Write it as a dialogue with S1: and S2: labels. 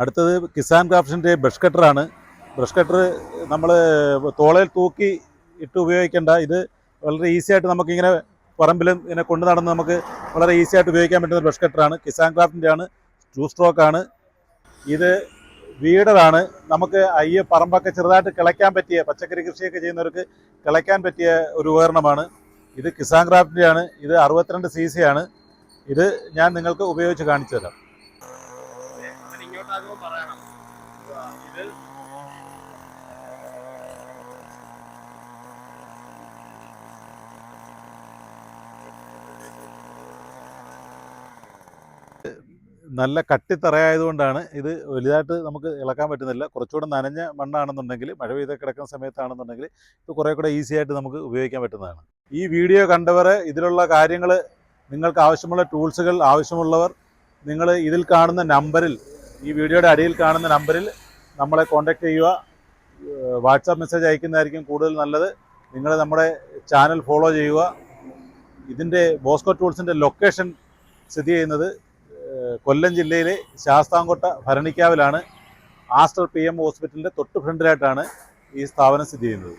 S1: അടുത്തത് Kisan ക്രാഫ്റ്റ്സിൻ്റെ brush കട്ടറാണ്. Brush cutter നമ്മൾ തോളയിൽ തൂക്കി ഇട്ട് ഉപയോഗിക്കേണ്ട. ഇത് വളരെ ഈസി ആയിട്ട് നമുക്കിങ്ങനെ പറമ്പിലും ഇങ്ങനെ കൊണ്ടു നടന്ന് നമുക്ക് വളരെ ഈസി ആയിട്ട് ഉപയോഗിക്കാൻ പറ്റുന്ന ബ്രഷ് കട്ടറാണ്. കിസാൻ ക്രാഫ്റ്റിൻ്റെ ആണ്, 2 സ്ട്രോക്കാണ്. ഇത് വീഡറാണ്. നമുക്ക് പറമ്പൊക്കെ ചെറുതായിട്ട് കിളയ്ക്കാൻ പറ്റിയ, പച്ചക്കറി കൃഷിയൊക്കെ ചെയ്യുന്നവർക്ക് കിളയ്ക്കാൻ പറ്റിയ ഒരു ഉപകരണമാണ്. ഇത് കിസാൻ ക്രാഫ്റ്റിൻ്റെ ആണ്. ഇത് 62 cc ആണ്. ഇത് ഞാൻ നിങ്ങൾക്ക് ഉപയോഗിച്ച് കാണിച്ചു തരാം. നല്ല കട്ടിത്തറയായതുകൊണ്ടാണ് ഇത് വലുതായിട്ട് നമുക്ക് ഇളക്കാൻ പറ്റുന്നില്ല. കുറച്ചുകൂടെ നനഞ്ഞ മണ്ണാണെന്നുണ്ടെങ്കിൽ, മഴ പെയ്ത് കിടക്കുന്ന സമയത്താണെന്നുണ്ടെങ്കിൽ ഇത് കുറേ കൂടെ ഈസി ആയിട്ട് നമുക്ക് ഉപയോഗിക്കാൻ പറ്റുന്നതാണ്. ഈ വീഡിയോ കണ്ടവർ ഇതിലുള്ള കാര്യങ്ങൾ, നിങ്ങൾക്ക് ആവശ്യമുള്ള ടൂൾസുകൾ ആവശ്യമുള്ളവർ നിങ്ങൾ ഇതിൽ കാണുന്ന നമ്പറിൽ, ഈ വീഡിയോയുടെ അടിയിൽ കാണുന്ന നമ്പറിൽ നമ്മളെ കോൺടാക്റ്റ് ചെയ്യുക. വാട്സാപ്പ് മെസ്സേജ് അയക്കുന്നതായിരിക്കും കൂടുതൽ നല്ലത്. നിങ്ങൾ നമ്മുടെ ചാനൽ ഫോളോ ചെയ്യുക. ഇതിൻ്റെ ബോസ്കോ ടൂൾസിൻ്റെ ലൊക്കേഷൻ സ്ഥിതി ചെയ്യുന്നത് കൊല്ലം ജില്ലയിലെ ശാസ്താംകോട്ട ഭരണിക്കാവിലാണ്. ആസ്റ്റർ PM ഹോസ്പിറ്റലിൻ്റെ തൊട്ട് ഫ്രണ്ടിലായിട്ടാണ് ഈ സ്ഥാപനം സ്ഥിതി ചെയ്യുന്നത്.